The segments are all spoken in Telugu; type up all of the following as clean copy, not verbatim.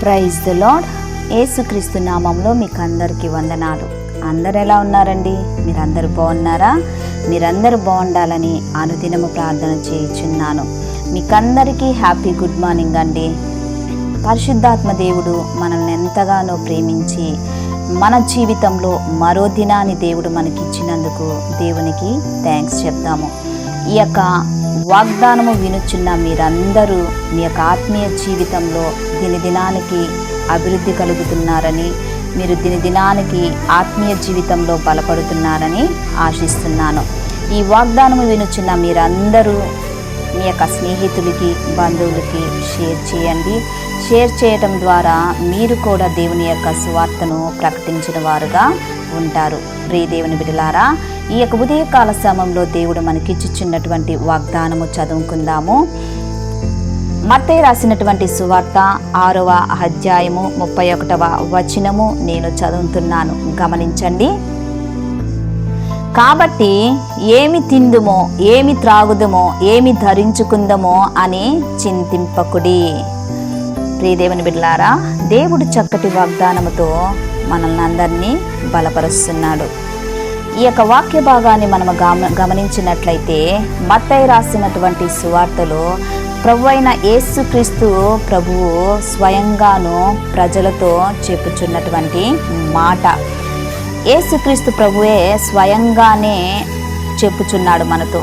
Praise the lord. యేసుక్రీస్తు నామంలో మీకు అందరికీ వందనాలు. అందరు ఎలా ఉన్నారండి? మీరందరూ బాగున్నారా? మీరందరూ బాగుండాలని అనుదినము ప్రార్థన చేయుచున్నాను. మీకందరికీ హ్యాపీ గుడ్ మార్నింగ్ అండి. పరిశుద్ధాత్మ దేవుడు మనల్ని ఎంతగానో ప్రేమించి మన జీవితంలో మరో దినాన్ని దేవుడు మనకిచ్చినందుకు దేవునికి థ్యాంక్స్ చెప్తాము. ఈ యొక్క వాగ్దానము వినుచున్న మీరందరూ మీ యొక్క ఆత్మీయ జీవితంలో దినదినానికి అభివృద్ధి కలుగుతున్నారని, మీరు దినదినానికి ఆత్మీయ జీవితంలో బలపడుతున్నారని ఆశిస్తున్నాను. ఈ వాగ్దానము వినుచున్న మీరందరూ మీ యొక్క స్నేహితులకి, బంధువులకి షేర్ చేయండి. షేర్ చేయటం ద్వారా మీరు కూడా దేవుని యొక్క సువార్తను ప్రకటించిన వారుగా ఉంటారు. ప్రియ దేవుని బిడ్డలారా, ఈ యొక్క ఉదయకాల సమయంలో దేవుడు మనకిచ్చుచున్నటువంటి వాగ్దానము చదువుకుందాము. మత్తయి రాసినటువంటి సువార్త 6వ అధ్యాయము 31వ వచనము నేను చదువుతున్నాను, గమనించండి. కాబట్టి ఏమి తిందుమో, ఏమి త్రాగుదమో, ఏమి ధరించుకుందమో అని చింతింపకుడి. ప్రియదేవుని బిడ్డలారా, దేవుడు చక్కటి వాగ్దానముతో మనల్ని అందరినీ బలపరుస్తున్నాడు. ఈ యొక్క వాక్య భాగాన్ని మనం గమనించినట్లయితే మత్తయి రాసినటువంటి సువార్తలో ప్రభు అయిన యేసుక్రీస్తు ప్రభువు స్వయంగాను ప్రజలతో చెప్పుచున్నటువంటి మాట. యేసుక్రీస్తు ప్రభువే స్వయంగానే చెప్పుచున్నాడు మనతో.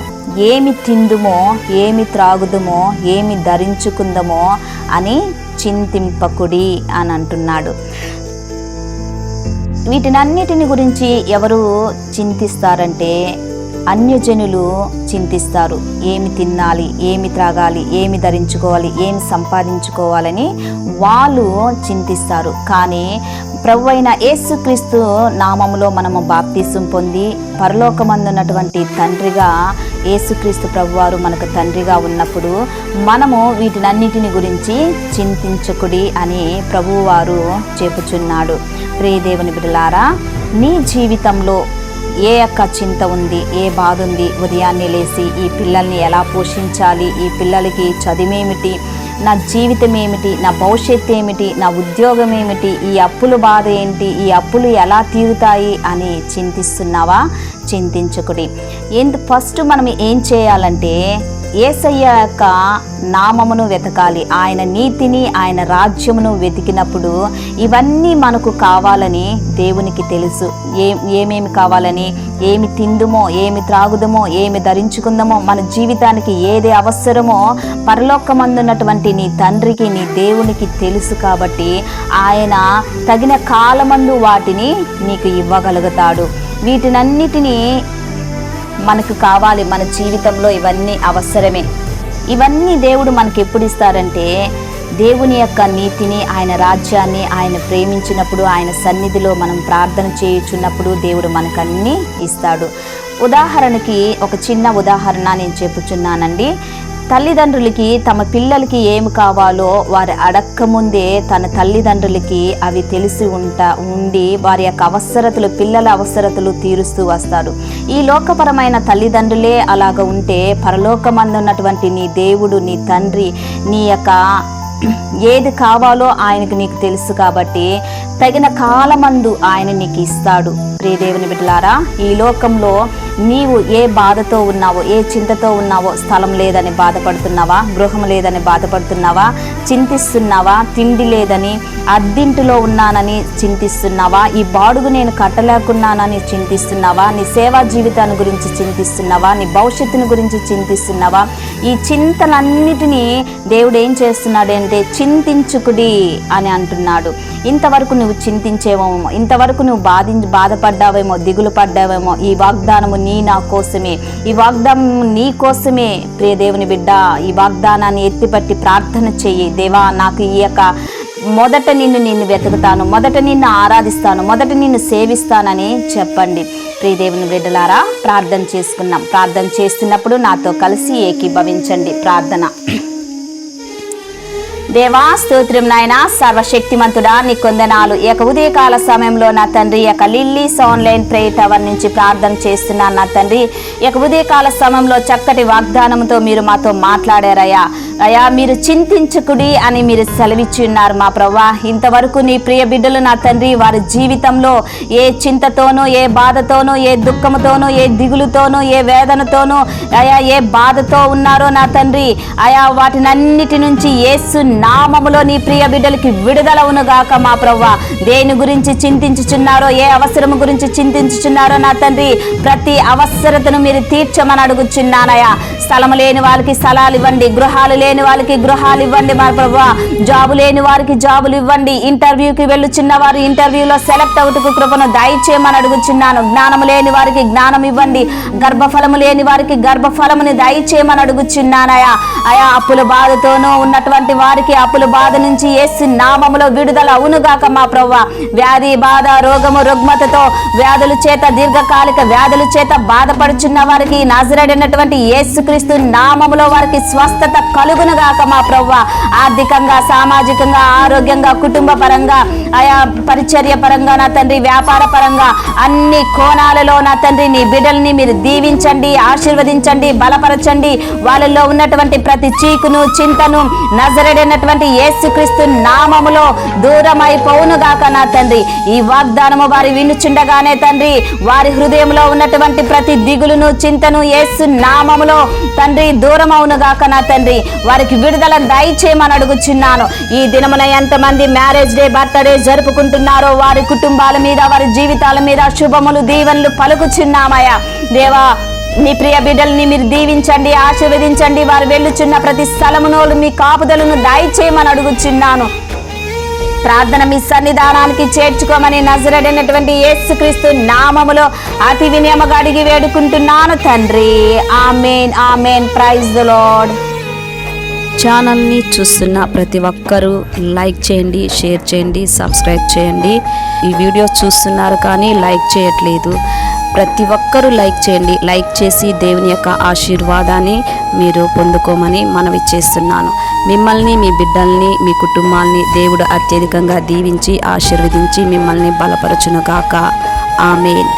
ఏమి తిందుమో, ఏమి త్రాగుదమో, ఏమి ధరించుకుందమో అని చింతింపకుడి అని అంటున్నాడు. వీటినన్నిటిని గురించి ఎవరు చింతిస్తారంటే అన్యజనులు చింతిస్తారు. ఏమి తినాలి, ఏమి త్రాగాలి, ఏమి ధరించుకోవాలి, ఏమి సంపాదించుకోవాలని వాళ్ళు చింతిస్తారు. కానీ ప్రభు అయిన యేసుక్రీస్తు నామములో మనము బాప్తిసం పొంది పరలోకమందున్నటువంటి తండ్రిగా యేసుక్రీస్తు ప్రభువారు మనకు తండ్రిగా ఉన్నప్పుడు మనము వీటినన్నిటిని గురించి చింతించకుడి అని ప్రభువారు చెప్పుచున్నాడు. ప్రియ దేవుని బిడ్డలారా, నీ జీవితంలో ఏ యొక్క చింత ఉంది, ఏ బాధ ఉంది? ఉదయాన్నే లేచి ఈ పిల్లల్ని ఎలా పోషించాలి, ఈ పిల్లలకి చదివేమిటి, నా జీవితం ఏమిటి, నా భవిష్యత్తు ఏమిటి, నా ఉద్యోగం ఏమిటి, ఈ అప్పుల బాధ ఏంటి, ఈ అప్పులు ఎలా తీరుతాయి అని చింతిస్తున్నావా? చింతించకుడి. ఫస్ట్ మనం ఏం చేయాలంటే యేసయ్య యొక్క నామమును వెతకాలి. ఆయన నీతిని, ఆయన రాజ్యమును వెతికినప్పుడు ఇవన్నీ మనకు కావాలని దేవునికి తెలుసు. ఏమేమి కావాలని, ఏమి తిందుమో, ఏమి త్రాగుదమో, ఏమి ధరించుకుందామో, మన జీవితానికి ఏది అవసరమో పరలోకమందున్నటువంటి నీ తండ్రికి, నీ దేవునికి తెలుసు. కాబట్టి ఆయన తగిన కాలమందు వాటిని నీకు ఇవ్వగలుగుతాడు. వీటినన్నిటినీ మనకు కావాలి. మన జీవితంలో ఇవన్నీ అవసరమే. ఇవన్నీ దేవుడు మనకి ఎప్పుడు ఇస్తారంటే దేవుని యొక్క నీతిని, ఆయన రాజ్యాన్ని ఆయన ప్రేమించినప్పుడు, ఆయన సన్నిధిలో మనం ప్రార్థన చేయుచున్నప్పుడు దేవుడు మనకన్నీ ఇస్తాడు. ఉదాహరణకి ఒక చిన్న ఉదాహరణ నేను చెప్పుచున్నానండి. తల్లిదండ్రులకి తమ పిల్లలకి ఏమి కావాలో వారు అడక్కముందే తన తల్లిదండ్రులకి అవి తెలిసి ఉండి వారి యొక్క అవసరతలు, పిల్లల అవసరతలు తీరుస్తూ వస్తాడు. ఈ లోకపరమైన తల్లిదండ్రులే అలాగ ఉంటే పరలోకమందున్నటువంటి నీ దేవుడు, నీ తండ్రి, నీ యొక్క ఏది కావాలో ఆయనకు నీకు తెలుసు. కాబట్టి తగిన కాలమందు ఆయన నీకు ఇస్తాడు. ప్రియదేవుని బిడ్డలారా, ఈ లోకంలో నీవు ఏ బాధతో ఉన్నావో, ఏ చింతతో ఉన్నావో, స్థలం లేదని బాధపడుతున్నావా, గృహం లేదని బాధపడుతున్నావా, చింతిస్తున్నావా, తిండి లేదని, అద్దింటిలో ఉన్నానని చింతిస్తున్నావా, ఈ బాడుగు నేను కట్టలేకున్నానని చింతిస్తున్నావా, నీ సేవా జీవితాన్ని గురించి చింతిస్తున్నావా, నీ భవిష్యత్తుని గురించి చింతిస్తున్నావా? ఈ చింతలన్నిటినీ దేవుడు ఏం చేస్తున్నాడంటే చింతించుకుడి అని అంటున్నాడు. ఇంతవరకు నువ్వు చింతించేవేమో, ఇంతవరకు నువ్వు బాధపడ్డావేమో, దిగులు పడ్డావేమో, ఈ వాగ్దానము నా కోసమే, ఈ వాగ్దానం నీ కోసమే. ప్రియ దేవుని బిడ్డ, ఈ వాగ్దానాన్ని ఎత్తిపట్టి ప్రార్థన చెయ్యి. దేవా, నాకు ఈ యొక్క మొదట నిన్ను వెతుకుతాను, మొదట నిన్ను ఆరాధిస్తాను, మొదట నిన్ను సేవిస్తానని చెప్పండి. ప్రియ దేవుని బిడ్డలారా, ప్రార్థన చేసుకున్నాం. ప్రార్థన చేస్తున్నప్పుడు నాతో కలిసి ఏకీభవించండి. ప్రార్థన. దేవా స్తోత్రం నాయన, సర్వశక్తిమంతుడా నీ కొందనాలు. ఈ యొక్క ఉదయకాల సమయంలో నా తండ్రి ఈ యొక్క లిల్లీస్ ఆన్లైన్ ప్రేయర్ టవర్ నుంచి ప్రార్థన చేస్తున్నాను నా తండ్రి. ఈ యొక్క ఉదయకాల సమయంలో చక్కటి వాగ్దానంతో మీరు మాతో మాట్లాడారయ్యా. అయ్యా, మీరు చింతించకుడి అని మీరు సెలవిచ్చి ఉన్నారు మా ప్రభువా. ఇంతవరకు నీ ప్రియ బిడ్డలు నా తండ్రి వారి జీవితంలో ఏ చింతతోనూ, ఏ బాధతోనూ, ఏ దుఃఖముతోనూ, ఏ దిగులుతోనూ, ఏ వేదనతోనూ, అయా ఏ బాధతో ఉన్నారో నా తండ్రి, అయా వాటినన్నిటి నుంచి యేసు నామములో నీ ప్రియ బిడ్డలకి విడుదల ఉనుగాక మా ప్రభువా. దేని గురించి చింతించుచున్నారో, ఏ అవసరము గురించి చింతించుచున్నారో నా తండ్రి, ప్రతి అవసరతను మీరు తీర్చమని అడుగుచున్నానయ్యా. స్థలము లేని వాళ్ళకి స్థలాలు ఇవ్వండి, గృహాలు లేని వాళ్ళకి గృహాలు ఇవ్వండి మా ప్రభువా. జాబు లేని వారికి జాబులు ఇవ్వండి, ఇంటర్వ్యూకి వెళ్ళుచున్న వారు ఇంటర్వ్యూలో సెలెక్ట్ అవుటకు కృపను దయచేయమని అడుగుచున్నాను. జ్ఞానము లేని వారికి జ్ఞానం ఇవ్వండి, గర్భఫలము లేని వారికి గర్భఫలముని దయచేయమని అడుగుచున్నానయా. అయా అప్పుల బాధతోనూ ఉన్నటువంటి వారికి అప్పుల బాధ నుంచి యేసు నామములో విడుదల అవునుగాక మా ప్రభువా. వ్యాధి బాధ రోగము రుగ్మతతో వ్యాధుల చేత దీర్ఘకాలిక వ్యాధుల చేత బాధపడుచున్న వారికి నజరేయుడైనటువంటి యేసుక్రీస్తు నామములో వారికి స్వస్థత కలుగునుగాక మా ప్రభువా. ఆర్థికంగా, సామాజికంగా, ఆరోగ్యంగా, కుటుంబ పరంగా, ఆయా పరిచర్య పరంగా నా తండ్రి, వ్యాపార పరంగా అన్ని కోణాలలో నా తండ్రి నీ బిడ్డల్ని మీరు దీవించండి, ఆశీర్వదించండి, బలపరచండి. వాళ్ళల్లో ఉన్నటువంటి ప్రతి చీకును చింతను నజరేయుడైనటువంటి యేసుక్రీస్తు నామములో దూరమైపోవునుగాక నా తండ్రి. ఈ వాగ్దానము వారి వినుచుండగానే తండ్రి వారి హృదయంలో ఉన్నటువంటి ప్రతి దిగులును చింతను యేసు నామములో తండ్రి దూరమవునుగాక నా తండ్రి. వారికి విడుదల దయచేయమని అడుగుచున్నాను. ఈ దినమున ఎంతమంది మ్యారేజ్ డే, బర్త్డే జరుపుకుంటున్నారో వారి కుటుంబాల మీద, వారి జీవితాల మీద శుభములు దీవెనలు పలుకుచున్నామయ్యా. దేవా నీ ప్రియ బిడ్డల్ని మీరు దీవించండి, ఆశీర్వదించండి. వారు వెళ్ళుచున్న ప్రతి స్థలమునోలు మీ కాపుదలను దయచేయమని అడుగుచున్నాను. ప్రార్థన మీ సన్నిధానానికి చేర్చుకోమని నజరేయుడైనటువంటి యేసుక్రీస్తు నామములో అతి వినయముగా అడిగి వేడుకుంటున్నాను తండ్రి. Amen, amen. Praise the lord. ఛానల్ని చూస్తున్న ప్రతి ఒక్కరూ లైక్ చేయండి, షేర్ చేయండి, సబ్స్క్రైబ్ చేయండి. ఈ వీడియో చూస్తున్నారు కానీ లైక్ చేయట్లేదు. ప్రతి ఒక్కరూ లైక్ చేయండి. లైక్ చేసి దేవుని యొక్క ఆశీర్వాదాన్ని మీరు పొందుకోమని మనవి చేస్తున్నాను. మిమ్మల్ని, మీ బిడ్డల్ని, మీ కుటుంబాల్ని దేవుడు అత్యధికంగా దీవించి ఆశీర్వదించి మిమ్మల్ని బలపరచునుగాక. ఆమేన్.